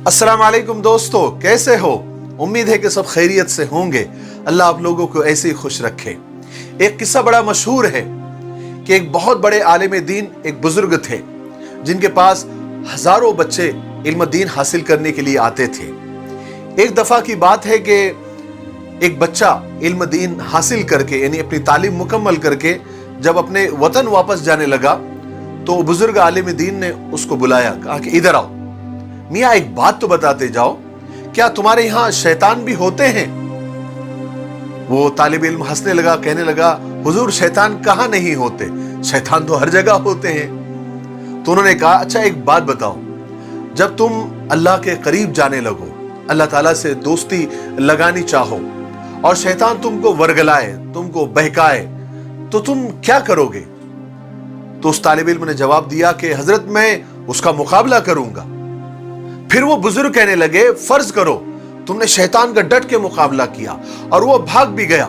अस्सलाम वालेकुम दोस्तों, कैसे हो? उम्मीद है कि सब खैरियत से होंगे। अल्लाह आप लोगों को ऐसे ही खुश रखे। एक किस्सा बड़ा मशहूर है कि एक बहुत बड़े आलिम दीन, एक बुजुर्ग थे जिनके पास हजारों बच्चे इल्म दीन हासिल करने के लिए आते थे। एक दफा की बात है कि एक बच्चा इल्म दीन हासिल करके यानी अपनी तालीम मुकम्मल करके जब अपने वतन वापस जाने लगा तो बुजुर्ग आलिम दीन ने उसको बुलाया, कहा कि इधर आओ, मियाँ एक बात तो बताते जाओ, क्या तुम्हारे यहां शैतान भी होते हैं? वो तालिब इल्म हंसने लगा, कहने लगा, हुजूर शैतान कहां नहीं होते, शैतान तो हर जगह होते हैं। तो उन्होंने कहा, अच्छा एक बात बताओ, जब तुम अल्लाह के करीब जाने लगो, अल्लाह ताला से दोस्ती लगानी चाहो और शैतान तुमको वर्गलाए, तुमको बहकाए, तो तुम क्या करोगे? तो उस तालिब इल्म ने जवाब दिया कि हजरत मैं उसका मुकाबला करूंगा। फिर वो बुजुर्ग कहने लगे, फर्ज करो तुमने शैतान का डट के मुकाबला किया और वो भाग भी गया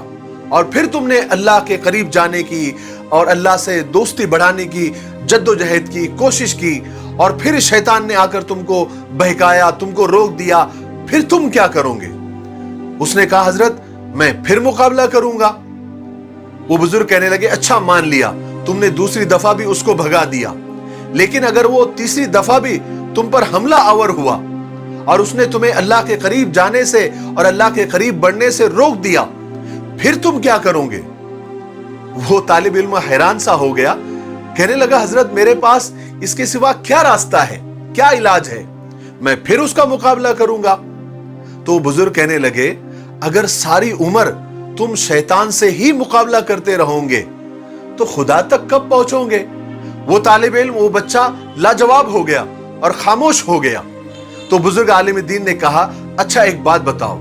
और फिर तुमने अल्लाह के करीब जाने की और अल्लाह से दोस्ती बढ़ाने की जद्दोजहद की कोशिश की और फिर शैतान ने आकर तुमको बहकाया, तुमको रोक दिया, फिर तुम क्या करोगे? उसने कहा, हजरत मैं फिर मुकाबला करूंगा। वो बुजुर्ग कहने लगे, अच्छा मान लिया, तुमने दूसरी दफा भी उसको भगा दिया, लेकिन अगर वो तीसरी दफा भी तुम पर हमला आवर हुआ और उसने तुम्हें अल्लाह के करीब जाने से और अल्लाह के करीब बढ़ने से रोक दिया, फिर तुम क्या करोगे? वो तालिब इल्म हैरान सा हो गया, कहने लगा, हजरत मेरे पास इसके सिवा क्या रास्ता है, क्या इलाज है? मैं फिर उसका मुकाबला करूंगा। तो बुजुर्ग कहने लगे, अगर सारी उम्र तुम शैतान से ही मुकाबला करते रहोगे तो खुदा तक कब पहुंचोगे? वो तालिब इल्म, वो बच्चा लाजवाब हो गया और खामोश हो गया। तो बुजुर्ग आलिम दीन ने कहा, अच्छा एक बात बताओ,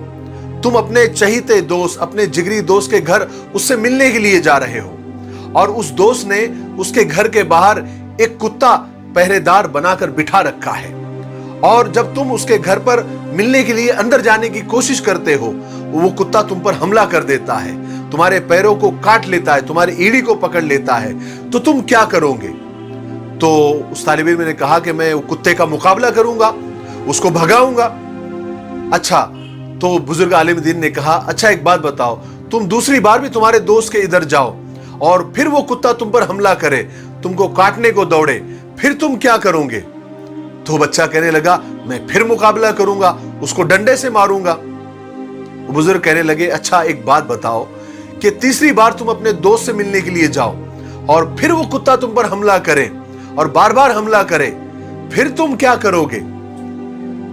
तुम अपने चहीते दोस्त, अपने जिगरी दोस्त के घर उससे मिलने के लिए जा रहे हो और उस दोस्त ने उसके घर के बाहर एक कुत्ता पहरेदार बनाकर बिठा रखा है और जब तुम उसके घर पर मिलने के लिए अंदर जाने की कोशिश करते हो, वो कुत्ता तुम पर हमला कर देता है, तुम्हारे पैरों को काट लेता है, तुम्हारी एड़ी को पकड़ लेता है, तो तुम क्या करोगे? तो उस तालिब इल्म ने कहा कि मैं कुत्ते का मुकाबला करूंगा, उसको भगाऊंगा। अच्छा, तो बुजुर्ग आलिम दीन ने कहा, अच्छा एक बात बताओ, तुम दूसरी बार भी तुम्हारे दोस्त के इधर जाओ और फिर वो कुत्ता तुम पर हमला करे, तुमको काटने को दौड़े, फिर तुम क्या करोगे? तो बच्चा कहने लगा, मैं फिर मुकाबला करूंगा, उसको डंडे से मारूंगा। बुजुर्ग कहने लगे, अच्छा एक बात बताओ कि तीसरी बार तुम अपने दोस्त से मिलने के लिए जाओ और फिर वो कुत्ता तुम पर हमला करे और बार बार हमला करे, फिर तुम क्या करोगे?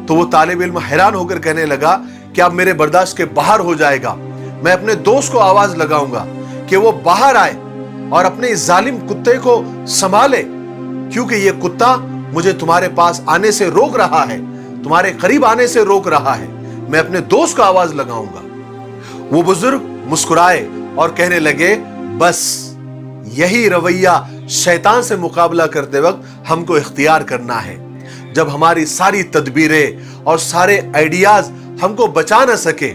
तो वो तालिब इल्म हैरान होकर कहने लगा कि अब मेरे बर्दाश्त के बाहर हो जाएगा, मैं अपने दोस्त को आवाज लगाऊंगा कि वो बाहर आए और अपने इस जालिम कुत्ते को संभाले, क्योंकि ये कुत्ता मुझे तुम्हारे पास आने से रोक रहा है, तुम्हारे करीब आने से रोक रहा है, मैं अपने दोस्त को आवाज लगाऊंगा। वो बुजुर्ग मुस्कुराए और कहने लगे, बस यही रवैया शैतान से मुकाबला करते वक्त हमको इख्तियार करना है। जब हमारी सारी तदबीरें और सारे आइडियाज हमको बचा न सके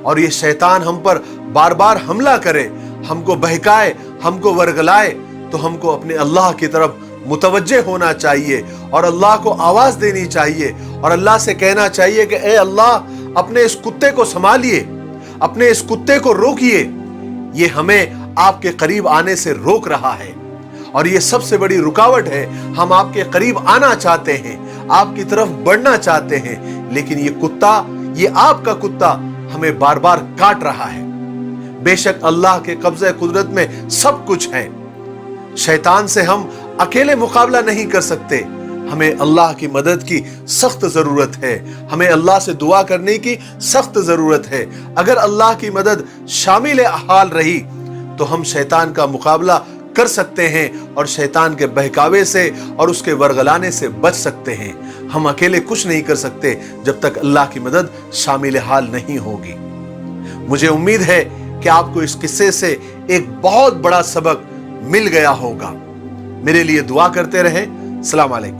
और ये शैतान हम पर बार बार हमला करे, हमको बहकाए, हमको वर्गलाए, तो हमको अपने अल्लाह की तरफ मुतवज्जे होना चाहिए और अल्लाह को आवाज देनी चाहिए और अल्लाह से कहना चाहिए कि ए अल्लाह, अपने इस कुत्ते को संभालिए, अपने इस कुत्ते को रोकिए, ये हमें आपके करीब आने से रोक रहा है और ये सबसे बड़ी रुकावट है। हम आपके करीब आना चाहते हैं, आपकी तरफ बढ़ना चाहते हैं, लेकिन ये कुत्ता, ये आपका कुत्ता हमें बार बार काट रहा है। बेशक अल्लाह के कब्ज़े कुदरत में सब कुछ है, शैतान से हम अकेले मुकाबला नहीं कर सकते, हमें अल्लाह की मदद की सख्त जरूरत है, हमें अल्लाह से दुआ करने की सख्त जरूरत है। अगर अल्लाह की मदद शामिल हाल रही तो हम शैतान का मुकाबला कर सकते हैं और शैतान के बहकावे से और उसके वर्गलाने से बच सकते हैं। हम अकेले कुछ नहीं कर सकते जब तक अल्लाह की मदद शामिल हाल नहीं होगी। मुझे उम्मीद है कि आपको इस किस्से से एक बहुत बड़ा सबक मिल गया होगा। मेरे लिए दुआ करते रहें। अस्सलाम वालेकुम।